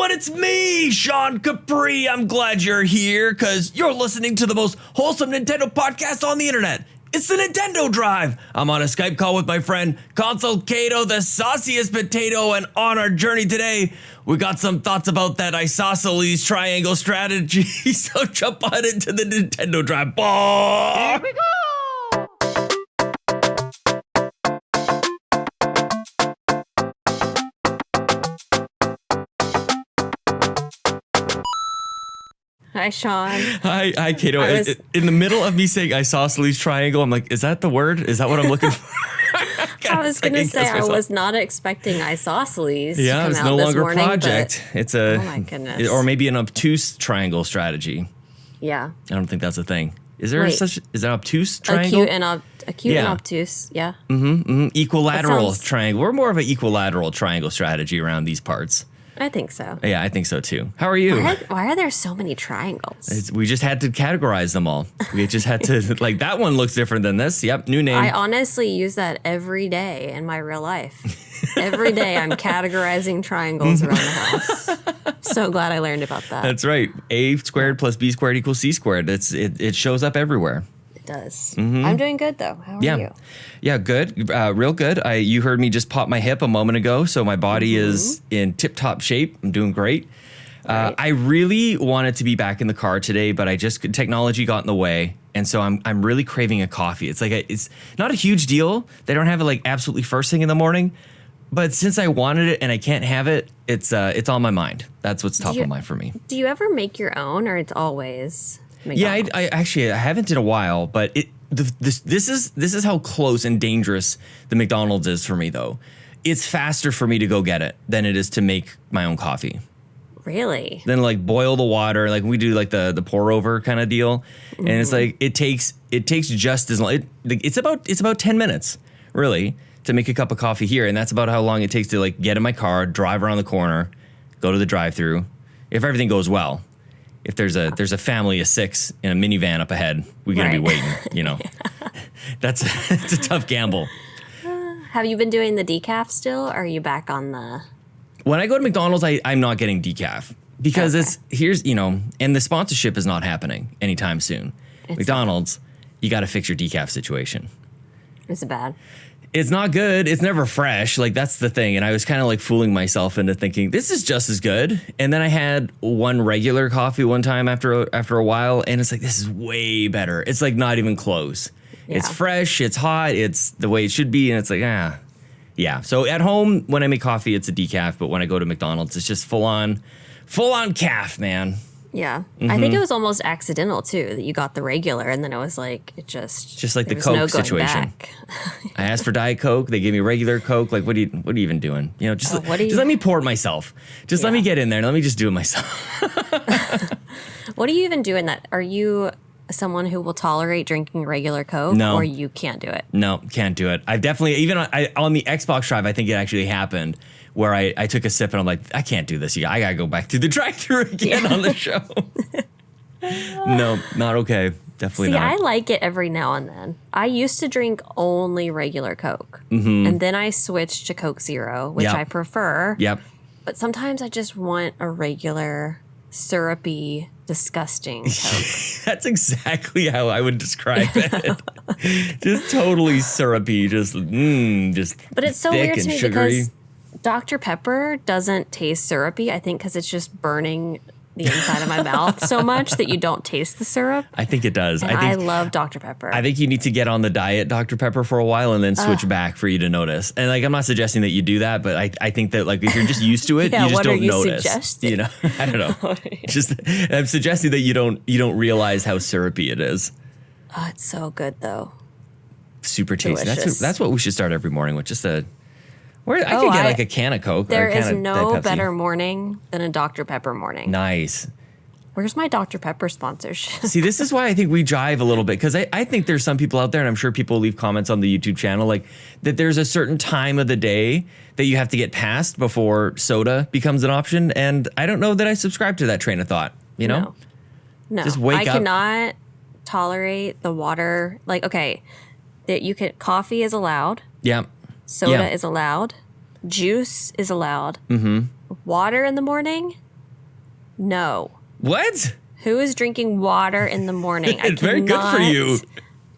everyone, it's me, Sean Capri. I'm glad you're here because you're listening to the most wholesome Nintendo podcast on the internet. It's the Nintendo Drive. I'm on a Skype call with my friend Console Caito, the sauciest potato, and on our journey today, we got some thoughts about that Isosceles triangle strategy. So jump on into the Nintendo Drive. Here we go. Hi, Sean. Hi, Caito. In the middle of me saying isosceles triangle, I'm like, is that the word? Is that what I'm looking for? I was going to say I was not expecting isosceles to come it's out no this longer morning, project. It's a, oh my goodness. Or maybe an obtuse triangle strategy. Yeah. I don't think that's a thing. Is there is that obtuse triangle? Acute and obtuse, yeah. Equilateral triangle. We're more of an equilateral triangle strategy around these parts. I think so. Yeah, I think so too. How are you? Why are there so many triangles? We just had to categorize them all. We just had to, like, that one looks different than this. Yep, new name. I honestly use that every day in my real life. Every day I'm categorizing triangles around the house. So glad I learned about that. That's right. A squared plus B squared equals C squared. It shows up everywhere. It does. I'm doing good, though. How are you? Yeah, good. Real good. You heard me just pop my hip a moment ago, so my body is in tip-top shape. I'm doing great. Right. I really wanted to be back in the car today, but technology got in the way, and so I'm really craving a coffee. It's like it's not a huge deal. They don't have it like absolutely first thing in the morning, but since I wanted it and I can't have it, it's on my mind. That's what's top of mind for me. Do you ever make your own, or it's always McDonald's? Yeah, I haven't in a while, but this is how close and dangerous the McDonald's is for me, though. It's faster for me to go get it than it is to make my own coffee. Really? Then like boil the water, like we do like the pour over kind of deal, and it's like it takes just as long. It's about 10 minutes really to make a cup of coffee here, and that's about how long it takes to like get in my car, drive around the corner, go to the drive-through, if everything goes well. If there's a family of 6 in a minivan up ahead, we're gonna be waiting. You know, it's a tough gamble. Have you been doing the decaf still, or are you back on the? When I go to McDonald's, I'm not getting decaf because and the sponsorship is not happening anytime soon. McDonald's, you got to fix your decaf situation. Is it bad? It's not good. It's never fresh. Like, that's the thing. And I was kind of like fooling myself into thinking this is just as good. And then I had one regular coffee one time after a while, and it's like, this is way better. It's like not even close. Yeah. It's fresh. It's hot. It's the way it should be. And it's like, yeah. So at home, when I make coffee, it's a decaf. But when I go to McDonald's, it's just full on calf, man. Yeah. I think it was almost accidental, too, that you got the regular, and then it was like, just like the Coke situation. I asked for Diet Coke. They gave me regular Coke. Like, what are you even doing? You know, just let me pour it myself. Just let me get in there and let me just do it myself. What do you even do in that? Are you someone who will tolerate drinking regular Coke? No. Or you can't do it? No, can't do it. I've definitely, even on the Xbox Drive, I think it actually happened, where I took a sip and I'm like, I can't do this. I got to go back to the drive-thru again on the show. No, not okay. Definitely not. I like it every now and then. I used to drink only regular Coke. And then I switched to Coke Zero, which I prefer. Yep. But sometimes I just want a regular, syrupy, disgusting Coke. That's exactly how I would describe it. Just totally syrupy, just But it's so thick weird to and me sugary. because Dr. Pepper doesn't taste syrupy, I think, because it's just burning the inside of my mouth so much that you don't taste the syrup. I think it does. And I love Dr. Pepper. I think you need to get on the diet Dr. Pepper for a while and then switch back for you to notice. And like, I'm not suggesting that you do that, but I think that like if you're just used to it, you just don't notice. Suggesting? You know, I don't know. I'm suggesting that you don't realize how syrupy it is. Oh, it's so good though. Super tasty. Delicious. That's what we should start every morning with. Just I could get like a can of Coke. There or a can is of no Diet Pepsi. better morning than a Dr. Pepper morning. Nice. Where's my Dr. Pepper sponsorship? See, this is why I think we jive a little bit, because I think there's some people out there, and I'm sure people leave comments on the YouTube channel, like that there's a certain time of the day that you have to get past before soda becomes an option. And I don't know that I subscribe to that train of thought, you know? No. Just wake I up. cannot tolerate the water. Like, okay, coffee is allowed. Yeah. Soda is allowed. Juice is allowed. Mm-hmm. Water in the morning? No. What? Who is drinking water in the morning? It's very good for you.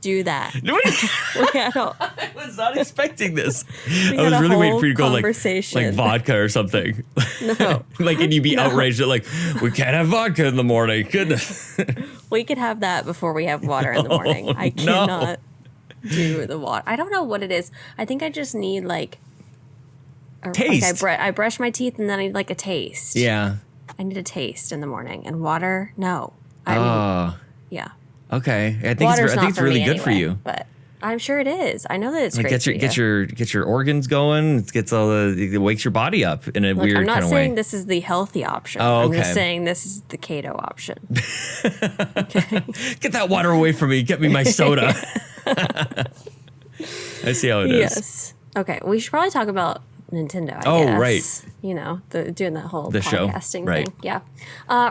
Do that. I was not expecting this. I had was a really waiting whole for you to go like conversation. vodka or something. No. Like, and you'd be outraged that like, we can't have vodka in the morning. Goodness. We could have that before we have water in the morning. I cannot do the water. I don't know what it is. I think I just need like a taste. Like I brush my teeth and then I need like a taste. Yeah. I need a taste in the morning. And water, no. Yeah. Okay. I think Water's it's really good anyway, for you. But I'm sure it is. I know that it's Like great get your organs going. It wakes your body up in a weird I'm kind not of saying way. this is the healthy option. Oh, okay. I'm just saying this is the Caito option. Get that water away from me. Get me my soda. I see how it is. Yes. Okay. We should probably talk about Nintendo, I guess. Right. You know, doing that whole The show. podcasting Right. thing. Yeah.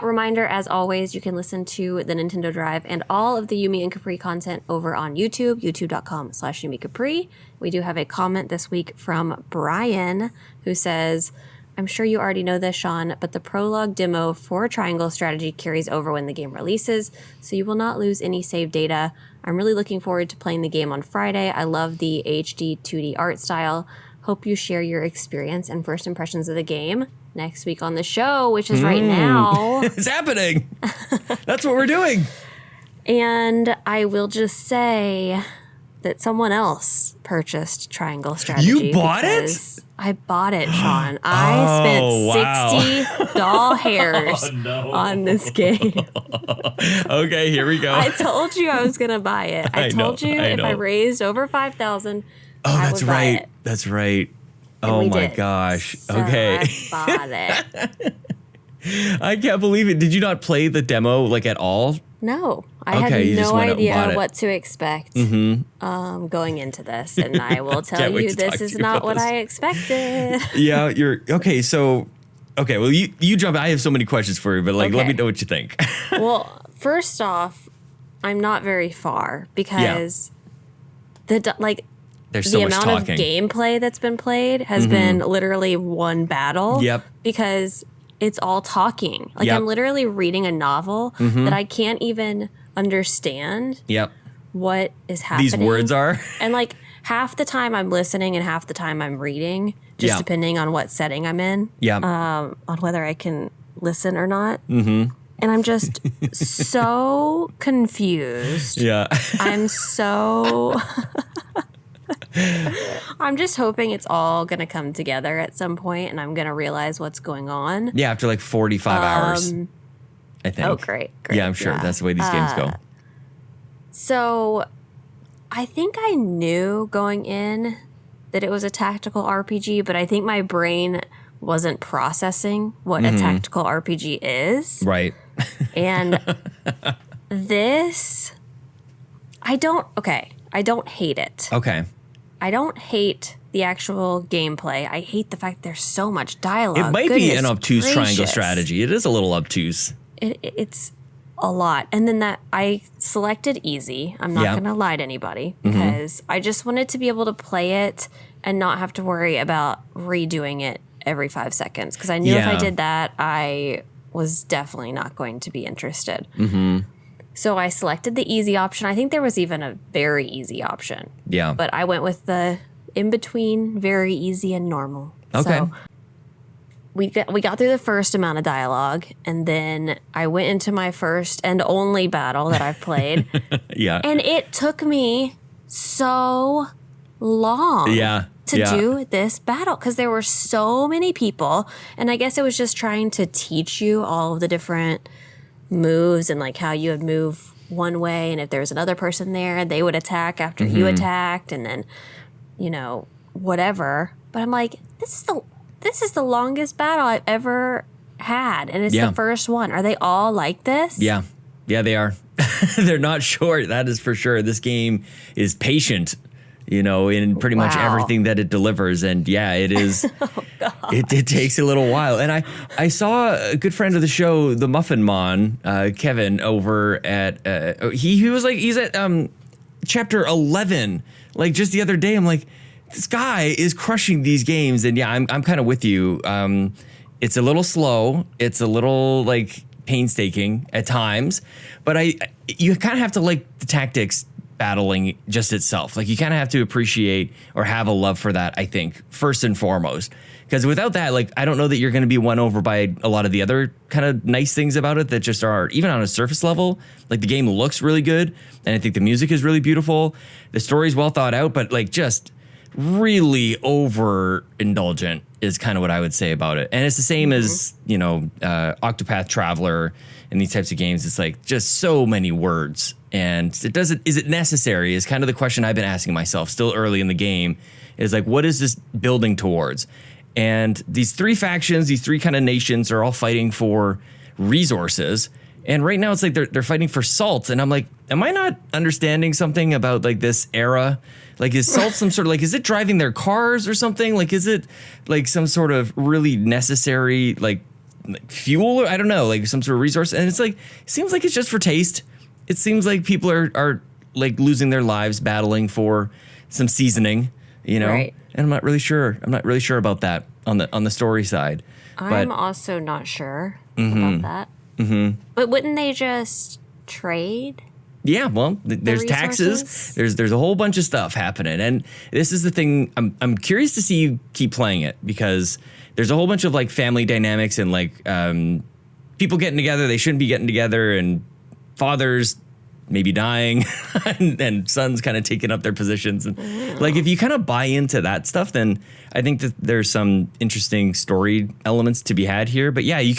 Reminder, as always, you can listen to the Nintendo Drive and all of the Yumi and Capri content over on YouTube, youtube.com/YumiCapri. We do have a comment this week from Brian who says, I'm sure you already know this, Sean, but the prologue demo for Triangle Strategy carries over when the game releases, so you will not lose any save data. I'm really looking forward to playing the game on Friday. I love the HD 2D art style. Hope you share your experience and first impressions of the game next week on the show, which is right now. It's happening. That's what we're doing. And I will just say that someone else purchased Triangle Strategy. You bought it? I bought it, Sean. I spent 60 doll hairs on this game. Okay, here we go. I told you I was going to buy it. I told you if I raised over 5,000, I would buy it. That's right. And oh we my did. gosh. So Okay. I bought it. I can't believe it. Did you not play the demo like at all? No, I Okay, you had just no went out and bought idea it. what to expect going into this. And I will tell Can't wait you, to talk this to is you not about what this. I expected. Yeah, you're okay. So, okay, well, you jump. I have so many questions for you, but like, let Okay. me know what you think. Well, first off, I'm not very far because There's so the much amount talking. of gameplay that's been played has been literally one battle. Yep. Because it's all talking. Like Yep. I'm literally reading a novel that I can't even understand Yep. what is happening. These words are. And like half the time I'm listening and half the time I'm reading, just Yeah. depending on what setting I'm in, Yeah. on whether I can listen or not. Mm-hmm. And I'm just so confused. Yeah. I'm just hoping it's all going to come together at some point and I'm going to realize what's going on. Yeah. After like 45 hours, I think. Oh, great. Yeah, I'm sure that's the way these games go. So I think I knew going in that it was a tactical RPG, but I think my brain wasn't processing what a tactical RPG is. Right. And this, I don't hate it. Okay. I don't hate the actual gameplay. I hate the fact there's so much dialogue. It might be an Goodness obtuse triangle gracious. strategy. It is a little obtuse. It's a lot. And then that I selected easy. I'm not Yeah. going to lie to anybody because I just wanted to be able to play it and not have to worry about redoing it every 5 seconds. Because I knew if I Yeah. did that, I was definitely not going to be interested. So I selected the easy option. I think there was even a very easy option. Yeah. But I went with the in-between, very easy and normal. Okay. So we got through the first amount of dialogue, and then I went into my first and only battle that I've played. Yeah. And it took me so long Yeah. to do this battle because there were so many people. And I guess it was just trying to teach you all of the different moves and like how you would move one way. And if there was another person there, they would attack after you attacked and then, you know, whatever. But I'm like, this is the longest battle I've ever had. And it's Yeah. the first one. Are they all like this? Yeah. Yeah, they are. They're not short. That is for sure. This game is patient, you know, in pretty much Wow. everything that it delivers. And yeah, it is. It takes a little while. And I saw a good friend of the show, the Muffin Mon, Kevin, over at, he's at chapter 11. Like just the other day, I'm like, this guy is crushing these games. And yeah, I'm kind of with you. It's a little slow. It's a little like painstaking at times, but you kind of have to like the tactics battling just itself. Like you kind of have to appreciate or have a love for that, I think, first and foremost. Because without that, like, I don't know that you're going to be won over by a lot of the other kind of nice things about it that just are, even on a surface level, like the game looks really good. And I think the music is really beautiful. The story's well thought out, but like just really overindulgent is kind of what I would say about it. And it's the same as, you know, Octopath Traveler and these types of games. It's like just so many words. And is it necessary is kind of the question I've been asking myself still early in the game is like, what is this building towards? And these three factions, these three kind of nations are all fighting for resources. And right now it's like they're fighting for salt. And I'm like, am I not understanding something about like this era? Like is salt some sort of like, is it driving their cars or something? Like, is it like some sort of really necessary like fuel? I don't know, like some sort of resource. And it's like, it seems like it's just for taste. It seems like people are like losing their lives battling for some seasoning, you know? Right. And I'm not really sure. I'm not really sure about that on the story side. I'm also not sure about that. Mm-hmm. But wouldn't they just trade? Yeah, well, there's taxes. There's a whole bunch of stuff happening, and this is the thing. I'm curious to see you keep playing it because there's a whole bunch of like family dynamics and like people getting together they shouldn't be getting together, and fathers maybe dying and sons kind of taking up their positions. And like, if you kind of buy into that stuff, then I think that there's some interesting story elements to be had here. But yeah, you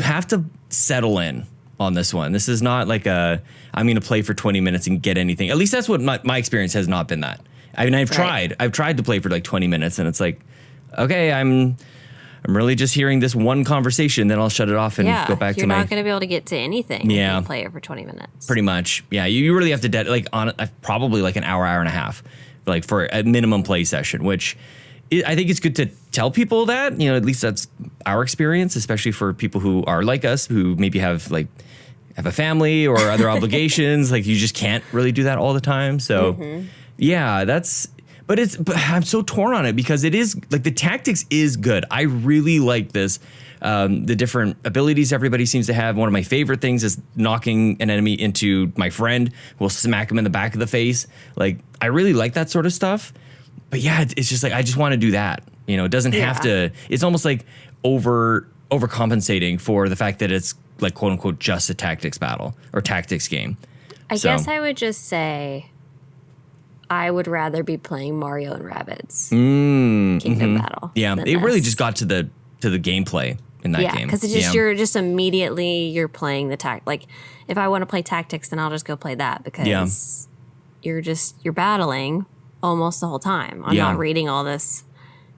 have to settle in on this one. This is not like I'm going to play for 20 minutes and get anything. At least that's what my experience has not been that. I mean, I've tried to play for like 20 minutes and it's like, okay, I'm really just hearing this one conversation, then I'll shut it off and go back to my... You're not going to be able to get to anything if you play it for 20 minutes. Pretty much. Yeah, you really have to, probably like an hour and a half, like for a minimum play session, which I think it's good to tell people that, you know, at least that's our experience, especially for people who are like us, who maybe have a family or other obligations. Like you just can't really do that all the time. So yeah, But I'm so torn on it because it is like the tactics is good. I really like this. The different abilities everybody seems to have. One of my favorite things is knocking an enemy into my friend. We'll smack him in the back of the face. Like I really like that sort of stuff. But yeah, it's just like I just want to do that. You know, it doesn't have to. It's almost like overcompensating for the fact that it's like quote unquote just a tactics battle or tactics game. I guess I would just say I would rather be playing Mario and Rabbids Kingdom Battle. Yeah, it really just got to the gameplay in that game. Yeah, because you're just immediately you're playing the like if I want to play tactics, then I'll just go play that because you're battling almost the whole time. I'm not reading all this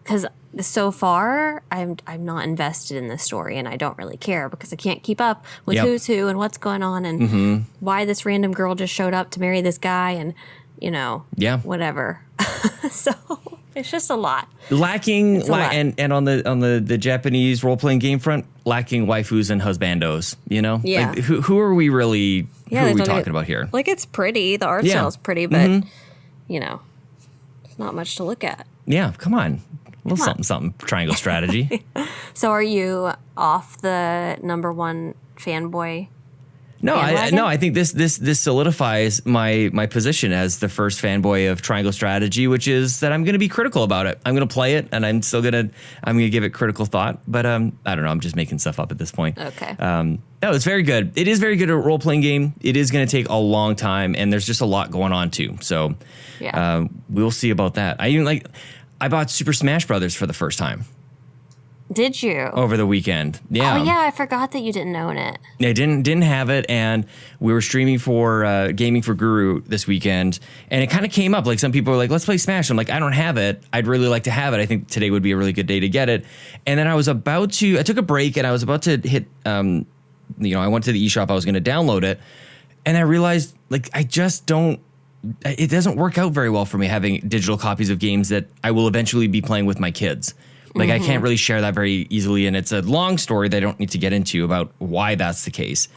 because so far I'm not invested in this story and I don't really care because I can't keep up with who's who and what's going on and why this random girl just showed up to marry this guy and you know, whatever. So it's just a lot. Lacking, and on the Japanese role playing game front, lacking waifus and husbandos. You know, like, who are we really? Who are we talking about here? Like it's pretty, the art style's pretty, but you know, it's not much to look at. Yeah, come on, a little something. Triangle strategy. So are you off the number one fanboy? No, I think this solidifies my position as the first fanboy of Triangle Strategy, which is that I'm going to be critical about it. I'm going to play it, and I'm going to give it critical thought. But I don't know. I'm just making stuff up at this point. Okay. No, it's very good. It is very good at a role playing game. It is going to take a long time, and there's just a lot going on too. So, we'll see about that. I bought Super Smash Brothers for the first time. Did you? Over the weekend. Yeah. Oh, yeah. I forgot that you didn't own it. I didn't have it, and we were streaming for Gaming for Guru this weekend, and it kind of came up. Like, some people were like, let's play Smash. I'm like, I don't have it. I'd really like to have it. I think today would be a really good day to get it. And then I took a break, and I was about to hit, I went to the eShop. I was going to download it, and I realized, like, it doesn't work out very well for me having digital copies of games that I will eventually be playing with my kids. Like, I can't really share that very easily, and it's a long story that I don't need to get into about why that's the case.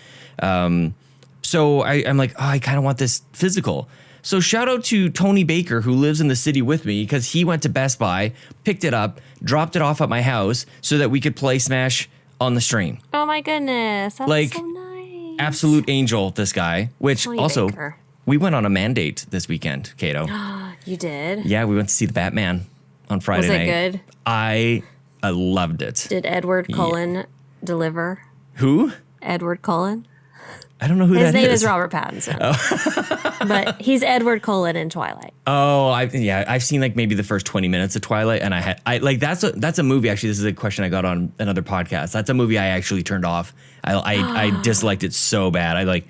So I'm like, I kind of want this physical. So shout out to Tony Baker, who lives in the city with me, because he went to Best Buy, picked it up, dropped it off at my house so that we could play Smash on the stream. Oh my goodness. That's Like, so nice. Absolute angel, this guy. Which Tony also, Baker. we went on a mandate this weekend, Caito. You did? Yeah, we went to see the Batman on Friday Was it night. good? I loved it. Did Edward Cullen deliver? Who? Edward Cullen? I don't know who that is. His name is Robert Pattinson. But he's Edward Cullen in Twilight. Oh, I've seen like maybe the first 20 minutes of Twilight, and I like that's a movie. Actually, this is a question I got on another podcast. That's a movie I actually turned off. I disliked it so bad. I like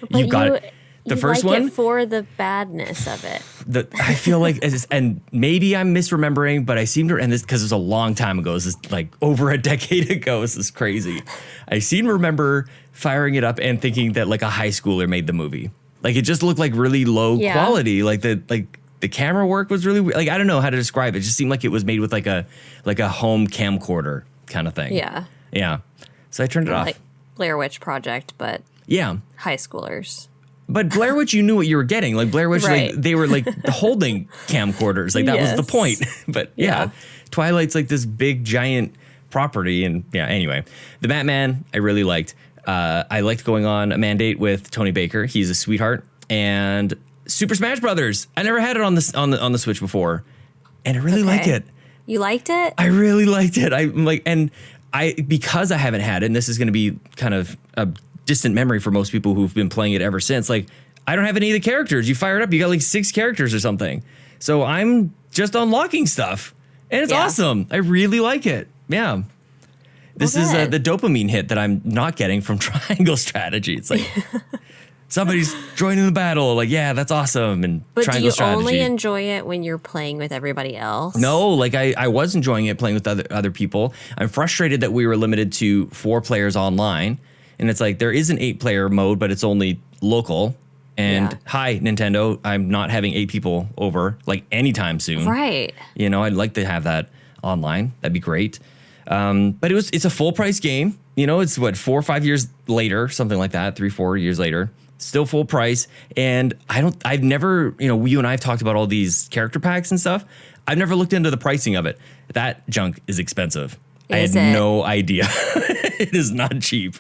But it. The first like one it for the badness of it. I feel like, and maybe I'm misremembering, but I seem to, and this because it was a long time ago. This is like over a decade ago. This is crazy. I seem to remember firing it up and thinking that like a high schooler made the movie. Like it just looked like really low quality. Like the camera work was really like I don't know how to describe it. It just seemed like it was made with like a home camcorder kind of thing. Yeah. Yeah. So I turned it off. Like Blair Witch Project, but Yeah. high schoolers. But Blair Witch, you knew what you were getting. Like Blair Witch, Right. like they were like holding camcorders. Like that was the Yes. point. But yeah, Yeah. Twilight's like this big giant property. And yeah, anyway, the Batman I really liked. I liked going on a mandate with Tony Baker. He's a sweetheart. And Super Smash Brothers. I never had it on the Switch before, and I really like it. You liked it? I really liked it. I'm like, and because I haven't had it, and this is going to be kind of a distant memory for most people who've been playing it ever since. Like, I don't have any of the characters. You fire it up, you got like 6 characters or something. So I'm just unlocking stuff, and it's awesome. I really like it. Yeah. This is the dopamine hit that I'm not getting from Triangle Strategy. It's like somebody's joining the battle. Like, yeah, that's awesome. And But Triangle do you Strategy. only enjoy it when you're playing with everybody else? No, like I was enjoying it playing with other people. I'm frustrated that we were limited to 4 players online. And it's like there is an 8-player mode, but it's only local. And hi, Nintendo, I'm not having 8 people over like anytime soon. Right. You know, I'd like to have that online. That'd be great. But it's a full price game. You know, it's what, 4 or 5 years later, something like that, 3-4 years later. Still full price. And I've never, you know, you and I have talked about all these character packs and stuff. I've never looked into the pricing of it. That junk is expensive. I had no idea. It is not cheap.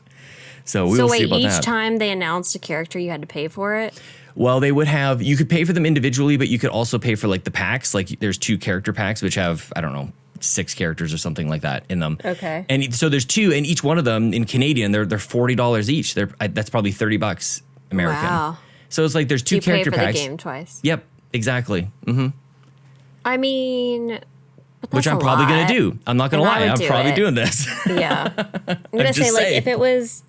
So we will see about that. Each time they announced a character, you had to pay for it? Well, they would have, you could pay for them individually, but you could also pay for like the packs. Like there's 2 character packs, which have, I don't know, 6 characters or something like that in them. Okay. And so there's 2, and each one of them in Canadian, they're $40 each. That's probably $30 American. Wow. So it's like there's 2 character pay for packs. the game twice. Yep, exactly. Mm-hmm. I mean, but that's Which I'm a probably lot. going to do. I'm not going to And I lie. would I'm do probably it. doing this. Yeah. I'm gonna say just like saying.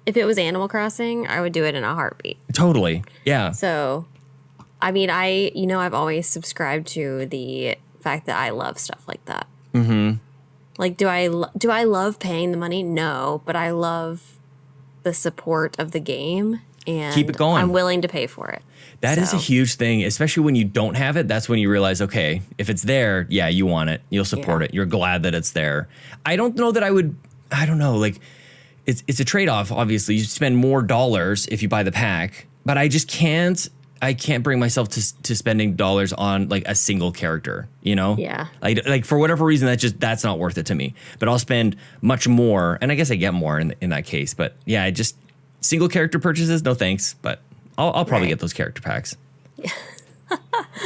if it was Animal Crossing, I would do it in a heartbeat. Totally. Yeah. So, I mean, I've always subscribed to the fact that I love stuff like that. Mm-hmm. Like, do I love paying the money? No, but I love the support of the game, and Keep it going. I'm willing to pay for it. That is a huge thing, especially when you don't have it. That's when you realize, okay, if it's there, yeah, you want it. You'll support it. You're glad that it's there. I don't know that I don't know. Like, it's a trade-off, obviously. You spend more dollars if you buy the pack, but I just can't bring myself to spending dollars on like a single character, you know? Yeah. Like for whatever reason, that's not worth it to me. But I'll spend much more, and I guess I get more in that case. But yeah, single character purchases, no thanks. But I'll probably get those character packs.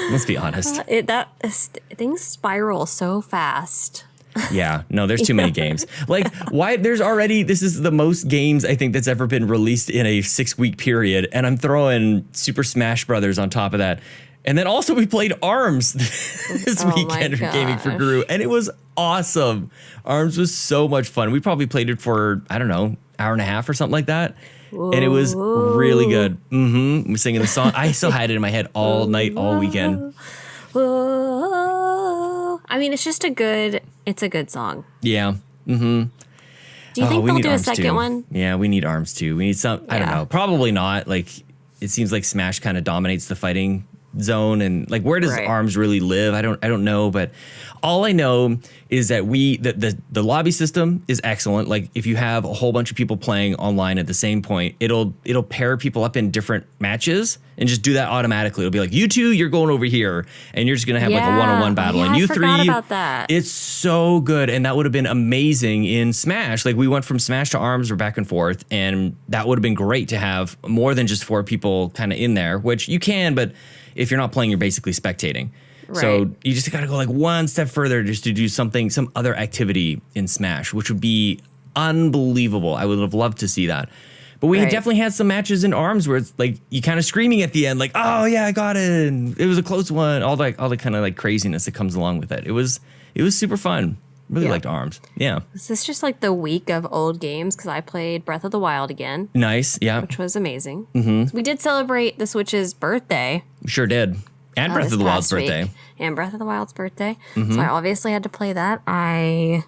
Let's be honest. Things spiral so fast. Yeah, no, there's too many games. Like, why? This is the most games I think that's ever been released in a 6-week period, and I'm throwing Super Smash Brothers on top of that. And then also we played ARMS this weekend for Gaming for Guru, and it was awesome. ARMS was so much fun. We probably played it for, I don't know, hour and a half or something like that. Whoa. And it was really good. Mm-hmm. We're singing the song. I still had it in my head all night, all weekend. Whoa. I mean, it's a good song. Yeah. Mm-hmm. Do you think they'll do a second one? Yeah, we need ARMS too. We need some, I don't know, probably not. Like, it seems like Smash kind of dominates the fighting zone, and like where does Arms really live? I don't know, but all I know is that the lobby system is excellent. Like if you have a whole bunch of people playing online at the same point, it'll pair people up in different matches and just do that automatically. It'll be like, you two, you're going over here, and you're just gonna have like a one-on-one battle, and you I forgot about that. It's so good, and that would have been amazing in Smash. Like we went from Smash to Arms or back and forth, and that would have been great to have more than just 4 people kind of in there, which you can, but if you're not playing, you're basically spectating. Right. So you just got to go like one step further just to do some other activity in Smash, which would be unbelievable. I would have loved to see that. But we definitely had some matches in Arms where it's like you kind of screaming at the end, like, oh yeah, I got it. And it was a close one. All the kind of like craziness that comes along with it. It was super fun. Really liked Arms. Yeah. Is this just like the week of old games? Because I played Breath of the Wild again. Nice. Yeah. Which was amazing. Mm-hmm. We did celebrate the Switch's birthday. Sure did. And Breath of the Wild's birthday. And Breath of the Wild's birthday. Mm-hmm. So I obviously had to play that. I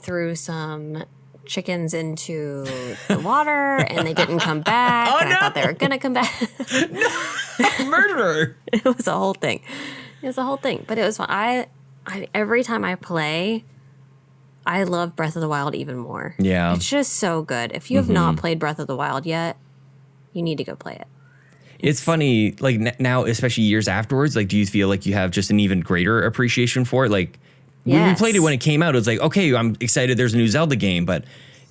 threw some chickens into the water and they didn't come back. Oh, and I thought they were going to come back. Murderer. It was a whole thing. But it was fun. I every time I play, I love Breath of the Wild even more. Yeah. It's just so good. If you have not played Breath of the Wild yet, you need to go play it. It's funny, like now, especially years afterwards, like, do you feel like you have just an even greater appreciation for it? Like, when we played it when it came out, it was like, okay, I'm excited there's a new Zelda game, but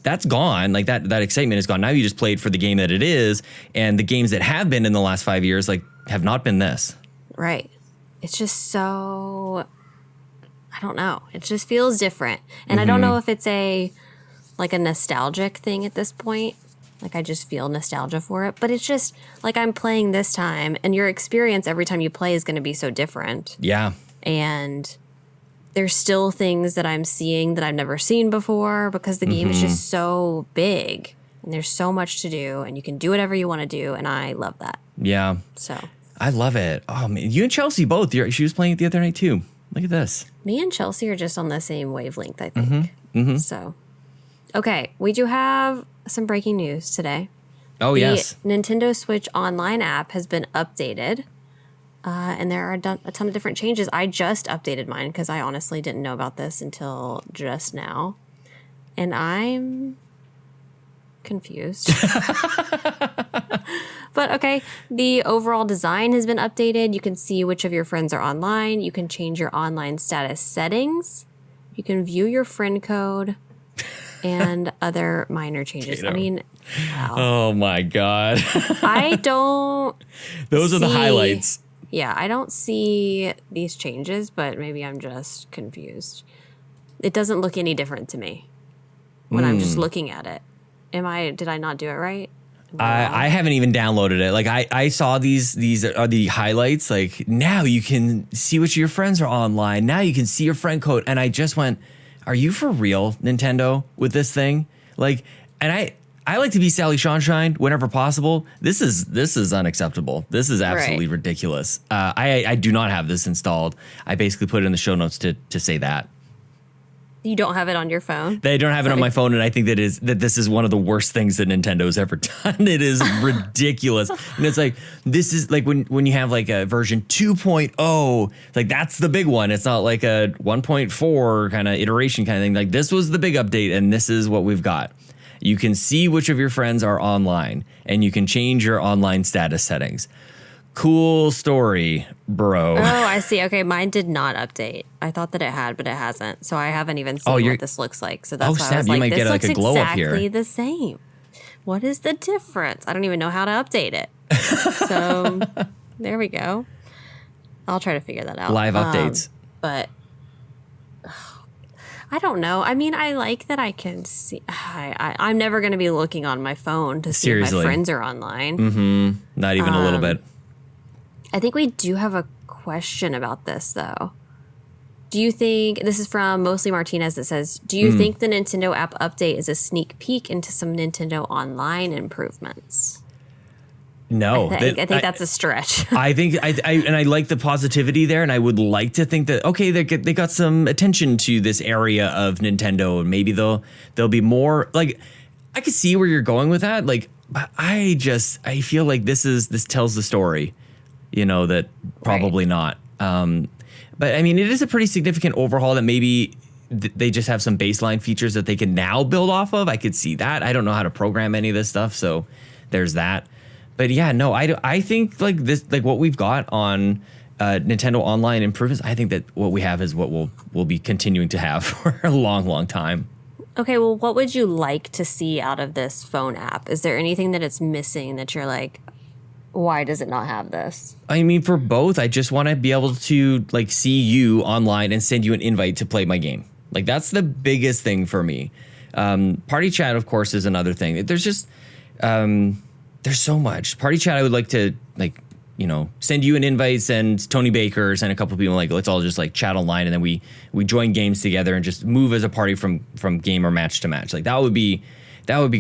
that's gone. Like, that excitement is gone. Now you just play it for the game that it is, and the games that have been in the last 5 years, like, have not been this. Right. It's just so, I don't know. It just feels different. And I don't know if it's a nostalgic thing at this point. Like, I just feel nostalgia for it. But it's just, like, I'm playing this time, and your experience every time you play is going to be so different. Yeah. And there's still things that I'm seeing that I've never seen before because the game is just so big. And there's so much to do, and you can do whatever you want to do, and I love that. Yeah. So. I love it. Oh, man. You and Chelsea both. She was playing it the other night, too. Look at this. Me and Chelsea are just on the same wavelength, I think. So. Okay. We do have some breaking news today. Oh, yes. The Nintendo Switch Online app has been updated, and there are a ton of different changes. I just updated mine because I honestly didn't know about this until just now, and I'm confused. But okay, the overall design has been updated. You can see which of your friends are online. You can change your online status settings. You can view your friend code. And other minor changes. Caito. I mean, wow. Oh my God. I don't. Those are the highlights. Yeah, I don't see these changes, but maybe I'm just confused. It doesn't look any different to me when I'm just looking at it. Did I not do it right? I haven't even downloaded it. Like I saw these are the highlights. Like now you can see which of your friends are online. Now you can see your friend code. And I just went, are you for real, Nintendo, with this thing? Like, and I like to be Sally Sunshine whenever possible. This is unacceptable. This is absolutely ridiculous. I do not have this installed. I basically put it in the show notes to say that. You don't have it on your phone? They don't have it on my phone, and I think that this is one of the worst things that Nintendo's ever done. It is ridiculous. And it's like, this is like when you have like a version 2.0, like that's the big one. It's not like a 1.4 kind of iteration kind of thing. Like this was the big update, and this is what we've got. You can see which of your friends are online, and you can change your online status settings. Cool story, bro. Oh, I see. Okay, mine did not update. I thought that it had, but it hasn't. So I haven't even seen what this looks like. So that's why I was like, this looks exactly the same. What is the difference? I don't even know how to update it. So there we go. I'll try to figure that out. Live updates. But I don't know. I mean, I like that I can see. I'm never going to be looking on my phone to see if my friends are online. Not even a little bit. I think we do have a question about this, though. Do you think, this is from Mostly Martinez that says, do you think the Nintendo app update is a sneak peek into some Nintendo Online improvements? No. I think that's a stretch. I think, I like the positivity there, and I would like to think that, okay, they got some attention to this area of Nintendo, and maybe they'll be more, like, I could see where you're going with that, like, but I feel like this tells the story. that probably not. But I mean, it is a pretty significant overhaul that maybe they just have some baseline features that they can now build off of. I could see that. I don't know how to program any of this stuff, so there's that. But yeah, no, I think like this, like what we've got on Nintendo Online improvements, I think that what we have is what we'll be continuing to have for a long, long time. Okay, well, what would you like to see out of this phone app? Is there anything that it's missing that you're like, why does it not have this? I mean, for both, I just want to be able to like see you online and send you an invite to play my game. Like that's the biggest thing for me. Party chat, of course, is another thing. There's just there's so much. Party chat, I would like to send you an invite, send Tony Baker, send a couple of people, like let's all just like chat online, and then we join games together and just move as a party from game or match to match. Like that would be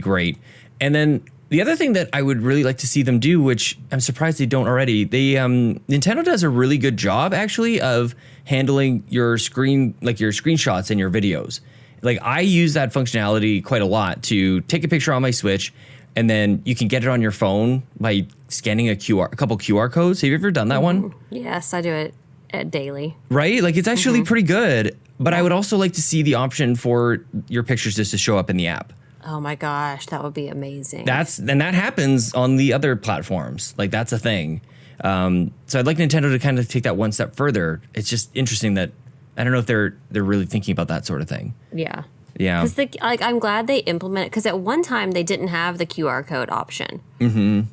great. And then the other thing that I would really like to see them do, which I'm surprised they don't already, Nintendo does a really good job actually of handling your screenshots and your videos. Like I use that functionality quite a lot to take a picture on my Switch, and then you can get it on your phone by scanning a couple QR codes. Have you ever done that one? Yes, I do it daily. Right? Like it's actually pretty good, but I would also like to see the option for your pictures just to show up in the app. Oh my gosh, that would be amazing. And that happens on the other platforms. Like that's a thing. So I'd like Nintendo to kind of take that one step further. It's just interesting that I don't know if they're really thinking about that sort of thing. Yeah. Yeah. Because I'm glad they implemented, because at one time they didn't have the QR code option.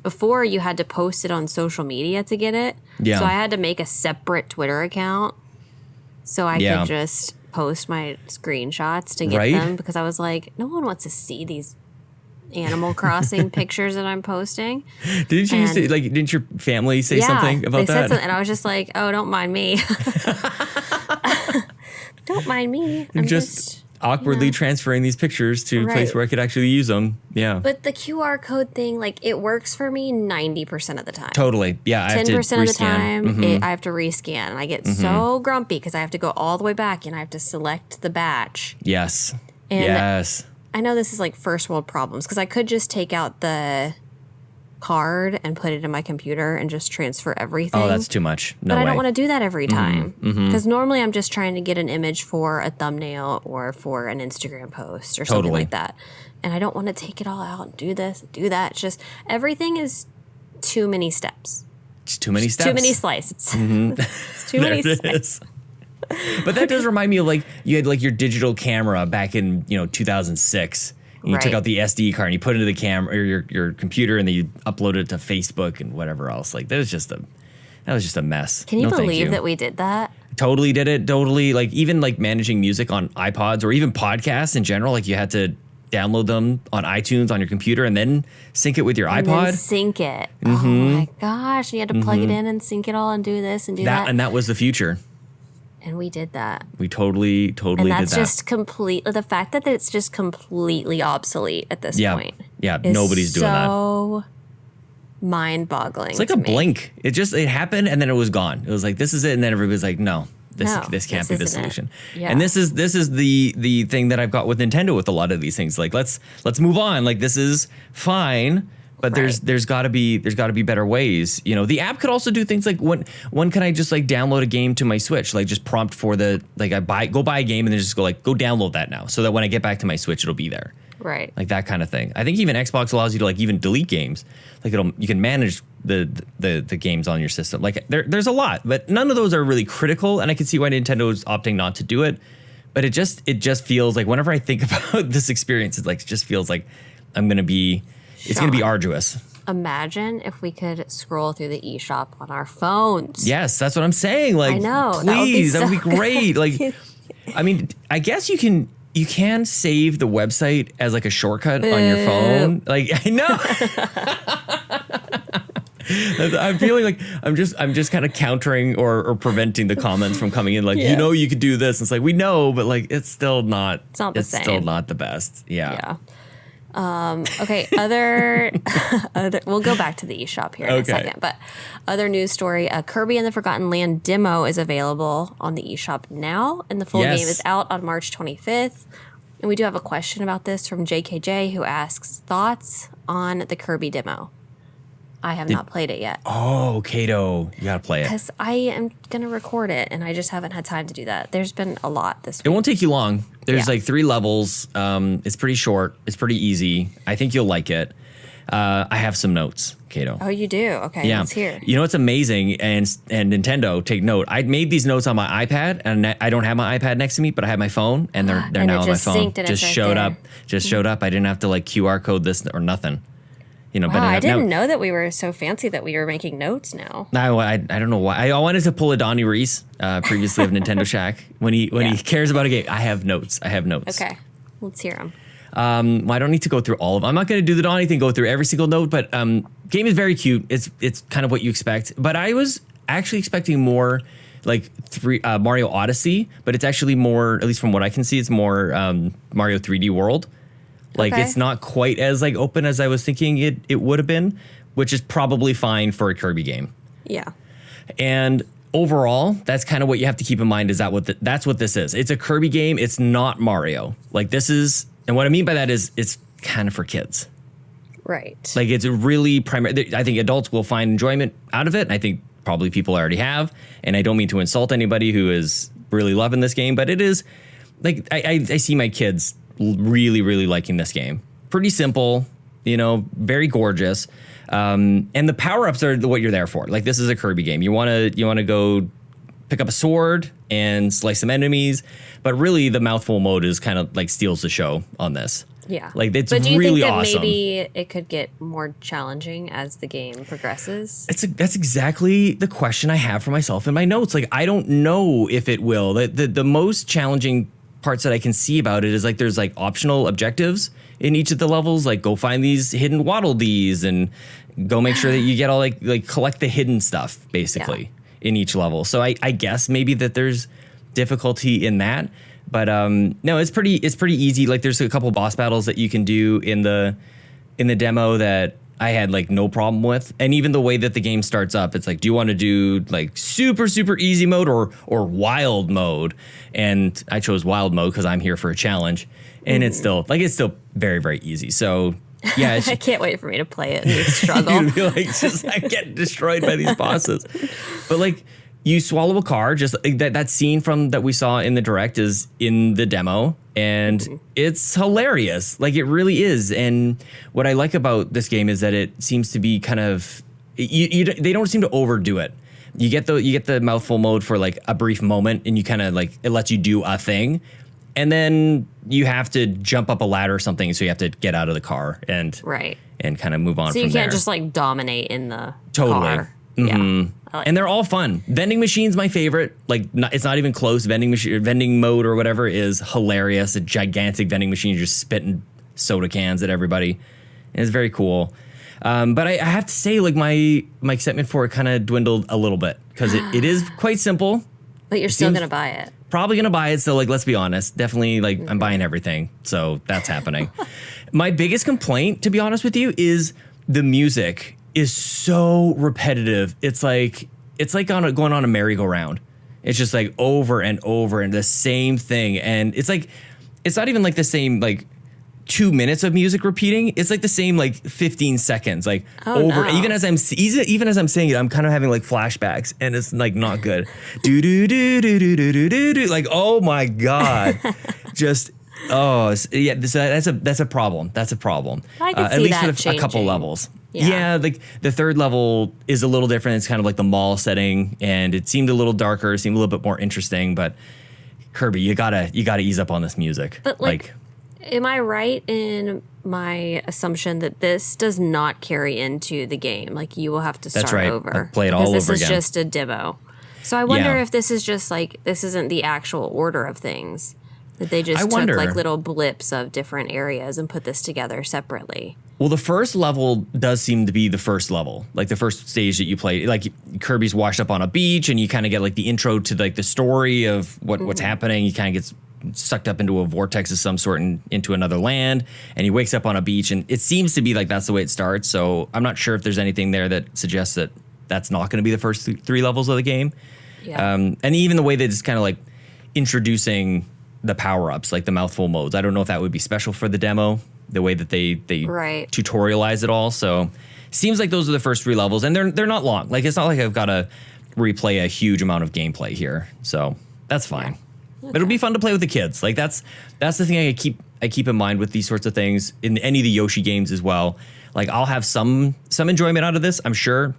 Before you had to post it on social media to get it. Yeah. So I had to make a separate Twitter account so I could just post my screenshots to get them, because I was like, no one wants to see these Animal Crossing pictures that I'm posting. Didn't your family say something about that? Said something, and I was just like, oh, don't mind me. Don't mind me. I'm just awkwardly transferring these pictures to a place where I could actually use them. Yeah. But the QR code thing, like, it works for me 90% of the time. Totally. Yeah. 10% of the time, I have to rescan. And I get so grumpy because I have to go all the way back and I have to select the batch. Yes. And yes. I know this is like first world problems, because I could just take out the card and put it in my computer and just transfer everything. Oh, that's too much. No but way. I don't want to do that every time, because normally I'm just trying to get an image for a thumbnail or for an Instagram post or something like that. And I don't want to take it all out and do this, do that. It's just everything is too many steps. It's too many steps. Too many slices. It's too many slices. But that does remind me of like you had like your digital camera back in 2006. And you took out the SD card and you put it into the camera or your computer, and then you uploaded it to Facebook and whatever else. Like that was just a mess. Can you believe that we did that? Totally did it. Totally. Like even like managing music on iPods or even podcasts in general. Like you had to download them on iTunes on your computer and then sync it with your iPod. Then sync it. Oh my gosh! You had to plug it in and sync it all and do this and do that. And that was the future. And we did that. We totally did that. And that's just the fact that it's just completely obsolete at this point. Yeah, nobody's doing that. So mind-boggling. It's like a blink. It happened and then it was gone. It was like, this is it. And then everybody's like, no, this can't be the solution. Yeah. And this is the thing that I've got with Nintendo with a lot of these things. Like, let's move on. Like, this is fine. But there's got to be better ways. The app could also do things like when can I just like download a game to my Switch? Like just prompt for go buy a game and then just go download that now, so that when I get back to my Switch it'll be there. Right. Like that kind of thing. I think even Xbox allows you to like even delete games. Like you can manage the games on your system. Like there's a lot, but none of those are really critical, and I can see why Nintendo is opting not to do it. But it just feels like whenever I think about this experience, it just feels like it's going to be arduous. Imagine if we could scroll through the eShop on our phones. Yes, that's what I'm saying. Like, I know. Please, that would be great. Like, I mean, I guess you can save the website as like a shortcut on your phone. Like, I know. I'm feeling like I'm just kind of countering or preventing the comments from coming in. Like, you could do this. It's like, we know, but like, it's still not. It's not the same. It's still not the best. Yeah. Okay, other we'll go back to the eShop here in a second, but other news story, Kirby and the Forgotten Land demo is available on the eShop now, and the full game is out on March 25th. And we do have a question about this from JKJ, who asks, thoughts on the Kirby demo? I have not played it yet. Oh, Caito, you gotta play it. Because I am going to record it, and I just haven't had time to do that. There's been a lot this week. It won't take you long. There's Yeah. like 3 levels. It's pretty short. It's pretty easy. I think you'll like it. I have some notes, Caito. Oh, you do? Okay, Yeah. let's hear. You know what's amazing, and Nintendo, take note. I made these notes on my iPad, and I don't have my iPad next to me, but I have my phone, and they're And now it on my just phone. synced and Just it's right showed there. up. Just showed up. I didn't have to like QR code this or nothing. You know, Wow, I didn't know that we were so fancy that we were making notes now. No, I don't know why. I wanted to pull a Donnie Reese, previously of Nintendo Shack. When he cares about a game, I have notes. Okay, let's hear them. Well, I don't need to go through all of them. I'm not going to do the Donnie thing, go through every single note, but game is very cute. It's kind of what you expect. But I was actually expecting more like Mario Odyssey, but it's actually more, at least from what I can see, it's more Mario 3D World. Like Okay. it's not quite as like open as I was thinking it would have been, which is probably fine for a Kirby game. Yeah. And overall, that's kind of what you have to keep in mind is that's what this is. It's a Kirby game. It's not Mario. Like this is, and what I mean by that is it's kind of for kids. Right. Like it's really primary. I think adults will find enjoyment out of it. I think probably people already have. And I don't mean to insult anybody who is really loving this game, but it is like I see my kids really, really liking this game. Pretty simple, you know, very gorgeous. And the power-ups are what you're there for. Like this is a Kirby game. You wanna go pick up a sword and slice some enemies, but really the mouthful mode is kind of like steals the show on this. Yeah. Like it's but do you really think that awesome. maybe it could get more challenging as the game progresses? That's exactly the question I have for myself in my notes. Like I don't know if it will. The most challenging parts that I can see about it is like there's like optional objectives in each of the levels, like go find these hidden Waddle Dees and go make sure that you get all like collect the hidden stuff basically in each level. So I guess maybe that there's difficulty in that, but no, it's pretty easy. Like there's a couple boss battles that you can do in the demo that I had like no problem with. And even the way that the game starts up, it's like, do you want to do like super, super easy mode or wild mode? And I chose wild mode because I'm here for a challenge. And it's still very, very easy. So yeah, I can't wait for me to play it and you struggle. you'd be like, just I get destroyed by these bosses. But like you swallow a car, just like that scene from that we saw in the direct is in the demo. And it's hilarious. Like it really is. And what I like about this game is that it seems to be kind of they don't seem to overdo it. You get the mouthful mode for like a brief moment, and you kind of like it lets you do a thing, and then you have to jump up a ladder or something, so you have to get out of the car and Right. and kind of move on. So from you can't there. just like dominate in the Totally. car. Yeah. I like And they're all fun. Vending machine's my favorite. Like, it's not even close. Vending mode or whatever is hilarious. A gigantic vending machine just spitting soda cans at everybody. And it's very cool. But I have to say, like, my excitement for it kind of dwindled a little bit because it is quite simple. But you're still seems- going to buy it. Probably gonna buy it. So, like, let's be honest. Definitely, like, I'm buying everything. So that's happening. My biggest complaint, to be honest with you, is the music is so repetitive. It's like going on a merry-go-round. It's just like over and over and the same thing. And it's like it's not even like the same like 2 minutes of music repeating. It's like the same like 15 seconds like over. No. Even as I'm saying it, I'm kind of having like flashbacks, and it's like not good. Do do do do do do do do do. Like, oh my god, just. Oh yeah, that's a problem. That's a problem. I can at see least that for a couple changing. levels. Yeah. Yeah, like the third level is a little different. It's kind of like the mall setting, and it seemed a little darker, seemed a little bit more interesting. But Kirby, you gotta ease up on this music. But like, am I right in my assumption that this does not carry into the game? Like you will have to start right. over. I'll play it all because over This is again. just a demo. So I wonder Yeah. if this is just like this isn't the actual order of things. That they just took wonder. like little blips of different areas and put this together separately. Well, the first level does seem to be the first level, like the first stage that you play. Like Kirby's washed up on a beach, and you kind of get like the intro to like the story of what's happening. He kind of gets sucked up into a vortex of some sort and into another land, and he wakes up on a beach, and it seems to be like that's the way it starts. So I'm not sure if there's anything there that suggests that that's not going to be the first 3 levels of the game. Yeah. And even the way that it's kind of like introducing the power-ups, like the mouthful modes. I don't know if that would be special for the demo, the way that they Right. tutorialize it all. So seems like those are the first 3 levels, and they're not long. Like it's not like I've got to replay a huge amount of gameplay here. So that's fine. Yeah. But it'll be fun to play with the kids. Like that's the thing I keep in mind with these sorts of things in any of the Yoshi games as well. Like I'll have some enjoyment out of this, I'm sure.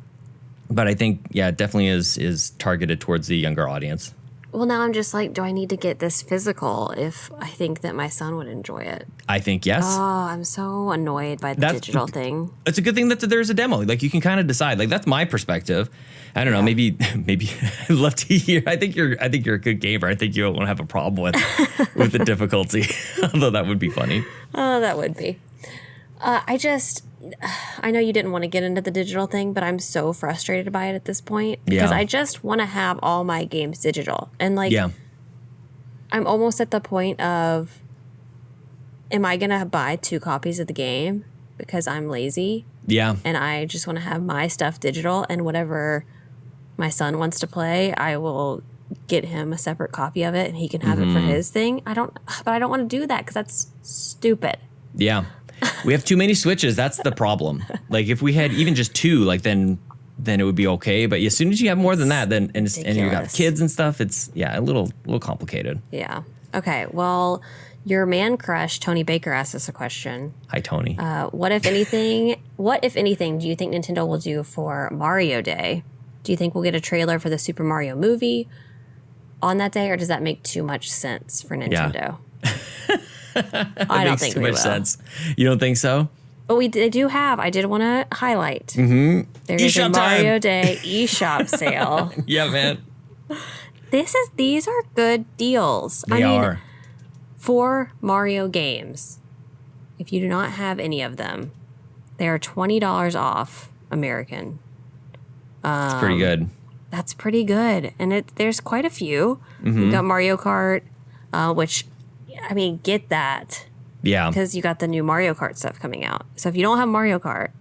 But I think, yeah, it definitely is targeted towards the younger audience. Well, now I'm just like, do I need to get this physical if I think that my son would enjoy it? I think yes. Oh, I'm so annoyed by the digital thing. It's a good thing that there's a demo. Like you can kind of decide. Like that's my perspective. I don't know. Maybe I'd love to hear. I think you're a good gamer. I think you won't have a problem with the difficulty. Although that would be funny. Oh, that would be. I know you didn't want to get into the digital thing, but I'm so frustrated by it at this point because I just want to have all my games digital. And like, I'm almost at the point of, am I going to buy 2 copies of the game because I'm lazy? Yeah. And I just want to have my stuff digital, and whatever my son wants to play, I will get him a separate copy of it and he can have it for his thing. But I don't want to do that because that's stupid. Yeah. We have too many Switches. That's the problem. Like if we had even just 2, like then it would be okay. But as soon as you have more than that, then and you got kids and stuff, it's a little complicated. Yeah. Okay. Well, your man crush Tony Baker asked us a question. Hi, Tony. What if anything do you think Nintendo will do for Mario Day? Do you think we'll get a trailer for the Super Mario movie on that day, or does that make too much sense for Nintendo? I don't think too we much will. sense. You don't think so? But I did want to highlight. There is a Mario Day eShop sale. Yeah, man. These are good deals. They are. For Mario games, if you do not have any of them, they are $20 off American. It's pretty good. That's pretty good. And there's quite a few. You've got Mario Kart, which, I mean, get that. Yeah. Because you got the new Mario Kart stuff coming out. So if you don't have Mario Kart,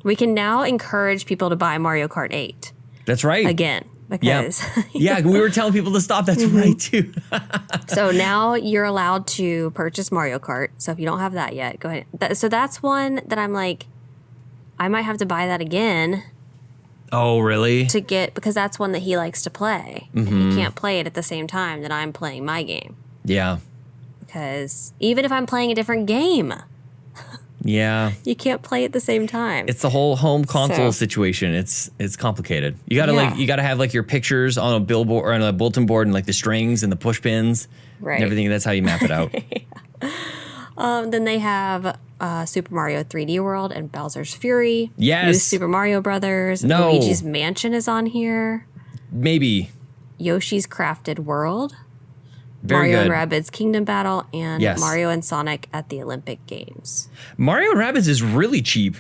we can now encourage people to buy Mario Kart 8. That's right. Again. Because yeah, we were telling people to stop. That's right, too. So now you're allowed to purchase Mario Kart. So if you don't have that yet, go ahead. So that's one that I'm like, I might have to buy that again. Oh, really? Because that's one that he likes to play. And he can't play it at the same time that I'm playing my game. Yeah. Because even if I'm playing a different game, yeah, you can't play at the same time. it's the whole home console situation. It's complicated. You gotta have like your pictures on a billboard or on a bulletin board and like the strings and the push pins and everything. That's how you map it out. Then they have Super Mario 3D World and Bowser's Fury. Yes. New Super Mario Brothers. No. Luigi's Mansion is on here. Maybe. Yoshi's Crafted World. Very Mario good. and Rabbids Kingdom Battle, and Yes. Mario and Sonic at the Olympic Games. Mario and Rabbids is really cheap.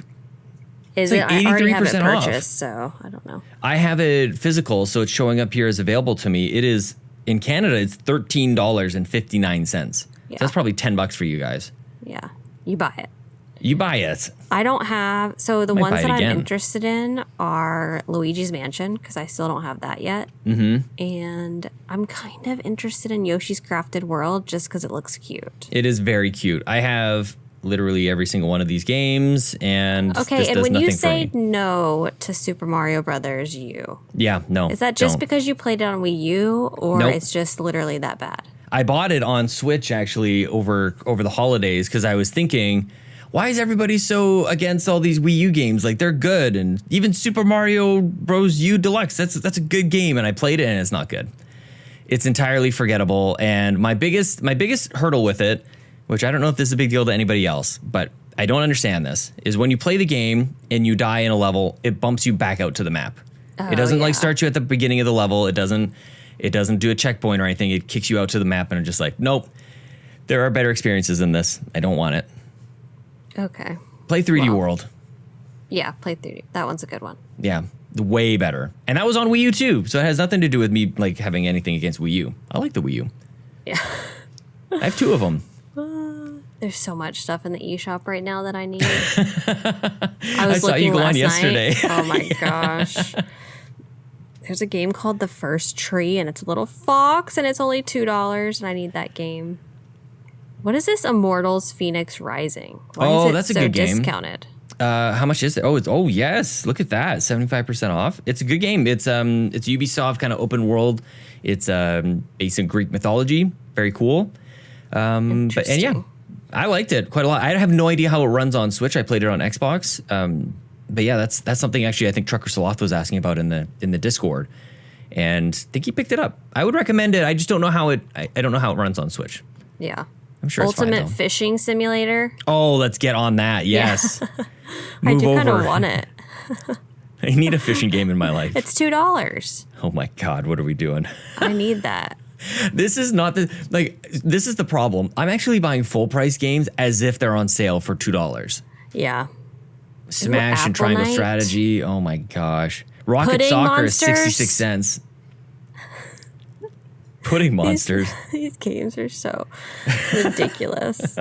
Is It's it? like I already have it 83% off. purchased, so I don't know. I have it physical, so it's showing up here as available to me. It is in Canada. It's $13.59. So that's probably $10 for you guys. Yeah, you buy it. You buy it. I don't have. So the Might ones buy it that I'm again. interested in are Luigi's Mansion because I still don't have that yet. Mm-hmm. And I'm kind of interested in Yoshi's Crafted World just because it looks cute. It is very cute. I have literally every single one of these games, and Okay, this and does when nothing you for say me. no to Super Mario Brothers U, Yeah, no. is that just don't. because you played it on Wii U, or Nope. it's just literally that bad? I bought it on Switch actually over the holidays because I was thinking, why is everybody so against all these Wii U games? Like they're good, and even Super Mario Bros. U Deluxe, that's a good game, and I played it and it's not good. It's entirely forgettable, and my biggest hurdle with it, which I don't know if this is a big deal to anybody else, but I don't understand this, is when you play the game and you die in a level, it bumps you back out to the map. It doesn't like start you at the beginning of the level. It doesn't do a checkpoint or anything. It kicks you out to the map, and I'm just like, nope. There are better experiences than this. I don't want it. Okay. Play 3D World. Yeah, play 3D. That one's a good one. Yeah, way better. And that was on Wii U too, so it has nothing to do with me like having anything against Wii U. I like the Wii U. Yeah. I have 2 of them. There's so much stuff in the eShop right now that I need. I saw you go on yesterday. Oh my gosh. There's a game called The First Tree, and it's a little fox, and it's only $2, and I need that game. What is this Immortals Phoenix Rising? Why Oh, is it that's a so good game. discounted? How much is it? Oh yes, look at that, 75% off. It's a good game. It's Ubisoft kind of open world. It's based in Greek mythology. Very cool. But yeah, I liked it quite a lot. I have no idea how it runs on Switch. I played it on Xbox. But yeah, that's something actually I think Trucker Saloth was asking about in the Discord, and I think he picked it up. I would recommend it. I just don't know how it. I don't know how it runs on Switch. Yeah. I'm sure Ultimate it's fine, though. Fishing Simulator. Oh, let's get on that. Yes. I Move do kind over. of want it. I need a fishing game in my life. It's $2. Oh my God, what are we doing? I need that. This is not this is the problem. I'm actually buying full price games as if they're on sale for $2. Yeah. Smash and Apple Triangle Night? Strategy. Oh my gosh. Rocket Pudding Soccer Monsters? is 66 cents. Pudding Monsters. These games are so ridiculous.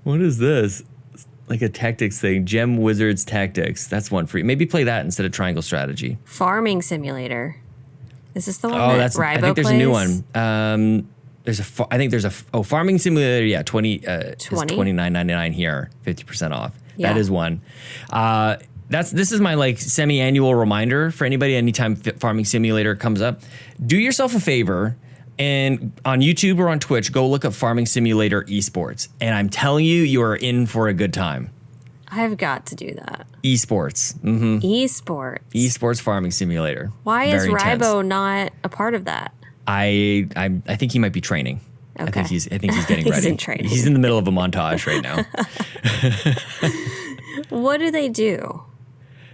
What is this? It's like a tactics thing. Gem Wizards Tactics. That's one free. Maybe play that instead of Triangle Strategy. Farming Simulator. Is this the one Oh, that that's. Rybo I think there's plays? a new one. I think there's a Farming Simulator. Yeah, 20. 20? Is $29.99 here. 50% off. Yeah. That is one. This is my like semi-annual reminder for anybody. Anytime Farming Simulator comes up, do yourself a favor and on YouTube or on Twitch, go look up Farming Simulator Esports. And I'm telling you, you are in for a good time. I've got to do that. Esports. Mm-hmm. Esports. Esports Farming Simulator. Why is Very intense. Rybo not a part of that? I think he might be training. Okay. I think he's getting He's ready. in training. He's in the middle of a montage right now. What do they do?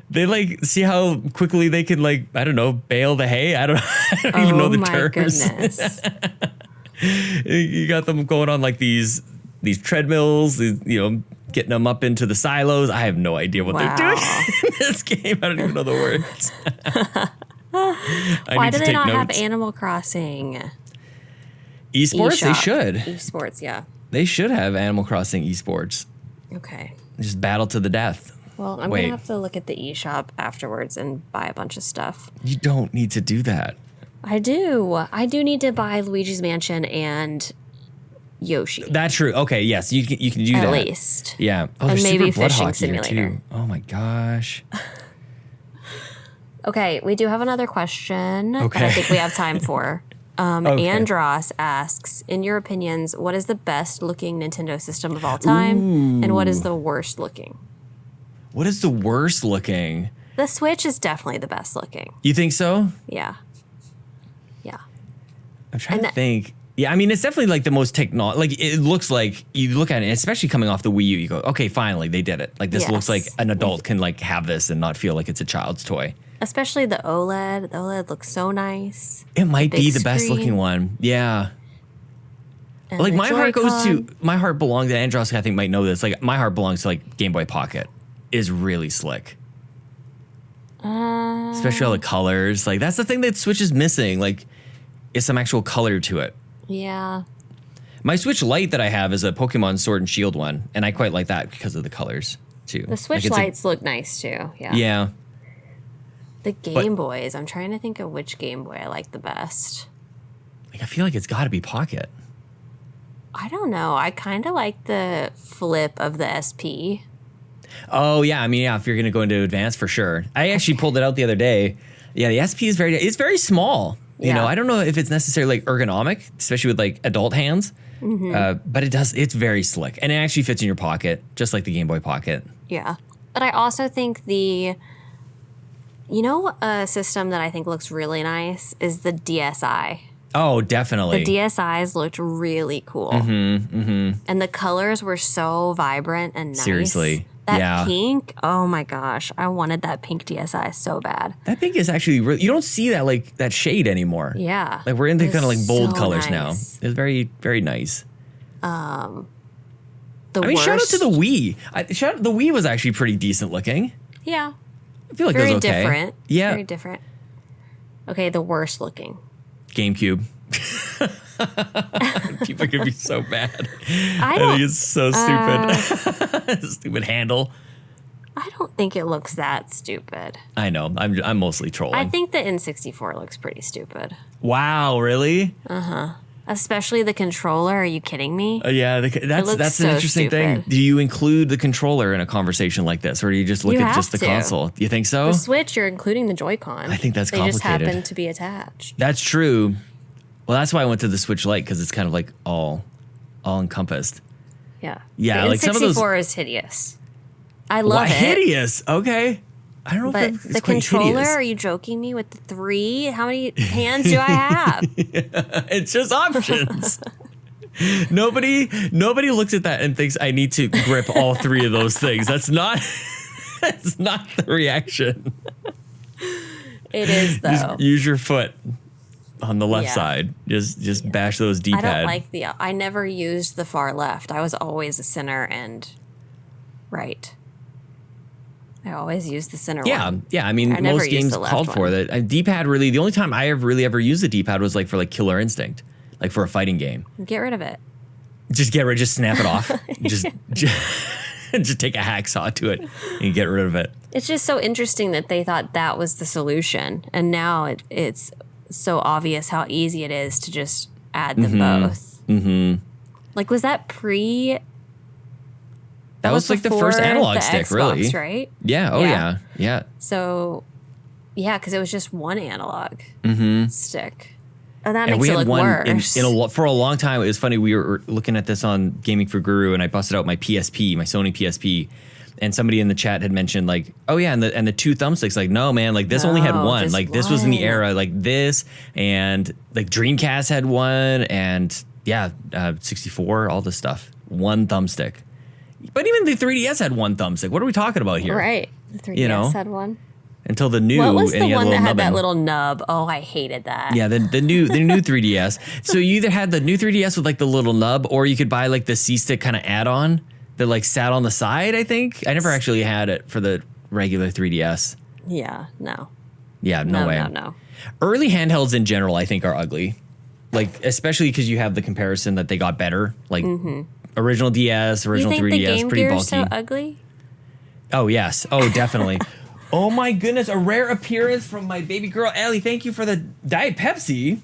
They like see how quickly they can like, I don't know, bale the hay. I don't even know the terms. Oh my goodness. You got them going on like these treadmills, getting them up into the silos. I have no idea what they're doing in this game. I don't even know the words. Why do they not have Animal Crossing? Esports? They eShop. should. Esports, yeah. They should have Animal Crossing esports. Okay. Just battle to the death. Well, I'm Wait. going to have to look at the eShop afterwards and buy a bunch of stuff. You don't need to do that. I do. I do need to buy Luigi's Mansion and Yoshi. That's true. Okay, yes, you can do that. At least. Yeah. Oh, And there's maybe Super Blood Fishing Hockey here, Simulator. too. Oh my gosh. Okay, we do have another question that I Okay. think we have time for. Okay. Andros asks, in your opinions, what is the best looking Nintendo system of all time? And what is the worst looking? What is the worst looking? The Switch is definitely the best looking. You think so? Yeah. Yeah. I'm trying to think. Yeah, I mean, it's definitely like the most like it looks like you look at it, especially coming off the Wii U, you go, okay, finally they did it. Like this looks like Yes. an adult can like have this and not feel like it's a child's toy. Especially the OLED. The OLED looks so nice. It might be big the best screen. looking one. Yeah. And Like the my heart goes to Joy-Con. my heart belongs to Andros, I think might know this. Like my heart belongs to like Game Boy Pocket. Is really slick. Especially all the colors. Like that's the thing that Switch is missing. Like is some actual color to it. Yeah. My Switch Lite that I have is a Pokemon Sword and Shield one, and I quite like that because of the colors too. The Switch Like, it's lights look nice too. Yeah. Yeah. The Game Boys. I'm trying to think of which Game Boy I like the best. Like I feel like it's got to be Pocket. I don't know. I kind of like the flip of the SP. Oh yeah, I mean yeah, if you're gonna go into advanced for sure. I actually pulled it out the other day. Yeah, the SP is it's very small. You Yeah. know, I don't know if it's necessarily like ergonomic, especially with like adult hands. But it's very slick, and it actually fits in your pocket, just like the Game Boy Pocket. Yeah. But I also think a system that I think looks really nice is the DSi. Oh, definitely. The DSIs looked really cool. And the colors were so vibrant and nice. Seriously. That Yeah. pink, oh my gosh. I wanted that pink DSi so bad. That pink is actually really, you don't see that like that shade anymore. Yeah. Like we're into It kind of was like bold so colors nice. now. It's very, very nice. The I mean, worst. shout out to the Wii. The Wii was actually pretty decent looking. Yeah. I feel like Very it was okay. different. Yeah. Very different. Okay, the worst looking. GameCube. People are gonna be so mad. I I don't think it's so stupid. Stupid handle. I don't think it looks that stupid. I know. I'm mostly trolling. I think the N64 looks pretty stupid. Wow, really? Uh-huh. Especially the controller. Are you kidding me? Yeah, that's so an interesting thing. stupid. Do you include the controller in a conversation like this, or do you just look You at just have the to. console? You think so? The Switch, you're including the Joy-Con. I think that's They just complicated. happen to be attached. That's true. Well, that's why I went to the Switch Lite, because it's kind of like all encompassed. Yeah. Yeah, the like some of those- N64 is hideous. I love it. Hideous. Okay. I don't know But if it's the quite controller, hideous. are you joking me with the 3? How many hands do I have? It's just options. Nobody looks at that and thinks I need to grip all 3 of those things. That's not the reaction. It is, though. Just use your foot on the left Yeah. side. Just bash those I D-pad. don't like I never used the far left. I was always a center and right. I always used the center one. Yeah. I mean, I never most used games the left called for one. that. And D-pad really, the only time I have really ever used the D-pad was like for like Killer Instinct, like for a fighting game. Get rid of it. Just snap it off. just take a hacksaw to it and get rid of it. It's just so interesting that they thought that was the solution. And now it's so obvious how easy it is to just add them both. Mm-hmm. Like, was that That was like the first before analog the stick, Xbox, really. right? Yeah. Oh, Yeah. yeah. So, yeah, because it was just one analog stick. And that And makes we it had look one worse. for a long time. It was funny. We were looking at this on Gaming for Guru, and I busted out my PSP, my Sony PSP, and somebody in the chat had mentioned like, oh yeah, and the 2 thumbsticks. Like, no man, like this only had No, one. just Like this was in the one. era like this, and like Dreamcast had one, and yeah, 64, all this stuff, one thumbstick. But even the 3DS had one thumbstick. What are we talking about here? Right. The 3DS You know? had one. Until the new. What was the and you one a that little had that nubbin. little nub? Oh, I hated that. Yeah, the new 3DS. So you either had the new 3DS with like the little nub, or you could buy like the C-stick kind of add-on that like sat on the side, I think. I never actually had it for the regular 3DS. Yeah, no. Yeah, no way. No. Early handhelds in general, I think, are ugly. Like, especially because you have the comparison that they got better. Like, original DS, original You think 3DS, the Game pretty Gear bulky. is so ugly? Oh, yes. Oh, definitely. Oh, my goodness. A rare appearance from my baby girl, Ellie. Thank you for the Diet Pepsi.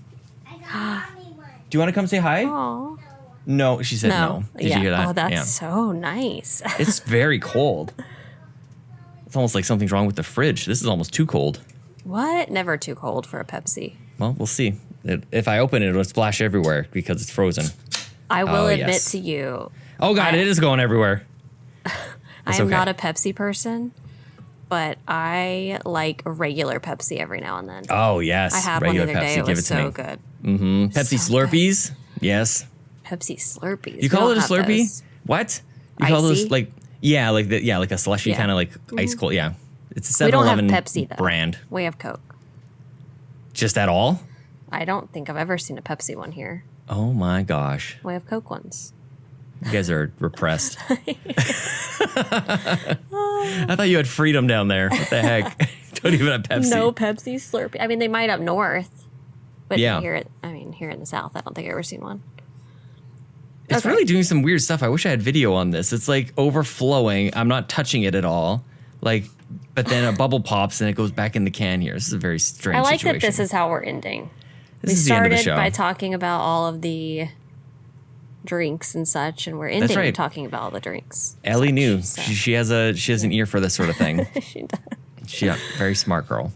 I got mommy one. Do you want to come say hi? Oh. No, she said no. Did yeah. you hear that? Oh, that's Yeah. so nice. It's very cold. It's almost like something's wrong with the fridge. This is almost too cold. What? Never too cold for a Pepsi. Well, we'll see. If I open it, it'll splash everywhere because it's frozen. I will Oh, admit yes. to you, Oh, God, it is going everywhere. I am okay. not a Pepsi person, but I like a regular Pepsi every now and then. Oh, yes. I had Regular one the other day. Pepsi. It Give was it to so me. good. Pepsi So Slurpees. Yes. Pepsi Slurpees. You call We it a don't have Slurpee? those. What? You call those Icy? like like a slushy Yeah. kind of like ice cold. Yeah. It's a We don't have 7-Eleven Pepsi though. brand. We have Coke. Just at all? I don't think I've ever seen a Pepsi one here. Oh my gosh. We have Coke ones. You guys are repressed. I thought you had freedom down there. What the heck? Don't even have Pepsi. No Pepsi Slurpee. I mean, they might up north, but Yeah. here in the South, I don't think I've ever seen one. It's Okay. really doing some weird stuff. I wish I had video on this. It's like overflowing. I'm not touching it at all. Like, but then a bubble pops and it goes back in the can here. This is a very strange I like situation. that this is how we're ending. This We is the end of the started show. by talking about all of the drinks and such, and we're ending right. talking about all the drinks. Ellie knew. So- She has an ear for this sort of thing. She does. Yeah, very smart girl.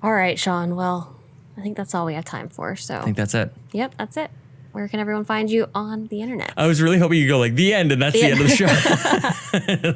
All right, Sean. Well, I think that's all we have time for. So, I think that's it. yep, that's it. Where can everyone find you on the internet? I was really hoping you could go like the end, and that's the end of the show.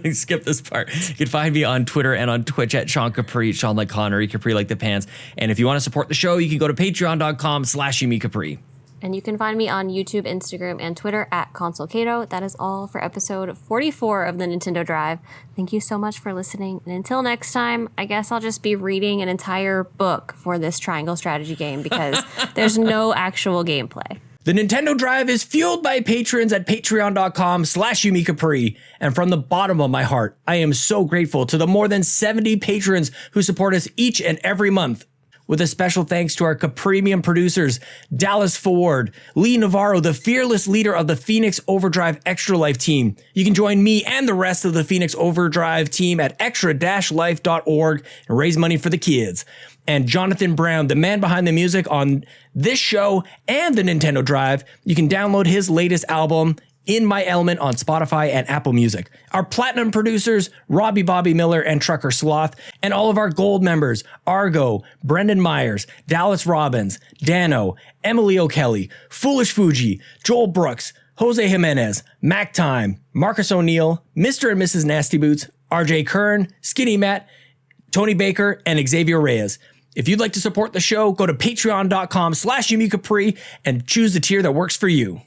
Like, skip this part. You can find me on Twitter and on Twitch at Sean Capri, Sean like Connery, Capri like the pants. And if you want to support the show, you can go to patreon.com/YumiCapri. And you can find me on YouTube, Instagram, and Twitter at Console Caito. That is all for episode 44 of the Nintendo Drive. Thank you so much for listening. And until next time, I guess I'll just be reading an entire book for this triangle strategy game because there's no actual gameplay. The Nintendo Drive is fueled by patrons at patreon.com/YumiCapri. And from the bottom of my heart, I am so grateful to the more than 70 patrons who support us each and every month. with a special thanks to our Capremium producers, Dallas Ford, Lee Navarro, the fearless leader of the Phoenix Overdrive Extra Life team. You can join me and the rest of the Phoenix Overdrive team at extra-life.org and raise money for the kids. And Jonathan Brown, the man behind the music on this show and the Nintendo Drive. You can download his latest album, In My Element, on Spotify and Apple Music. Our platinum producers, Robbie Bobby Miller and Trucker Sloth, and all of our gold members, Argo, Brendan Myers, Dallas Robbins, Dano, Emily O'Kelly, Foolish Fuji, Joel Brooks, Jose Jimenez, Mac Time, Marcus O'Neill, Mr. and Mrs. Nasty Boots, RJ Kern, Skinny Matt, Tony Baker, and Xavier Reyes. If you'd like to support the show, go to patreon.com/YumiCapri and choose the tier that works for you.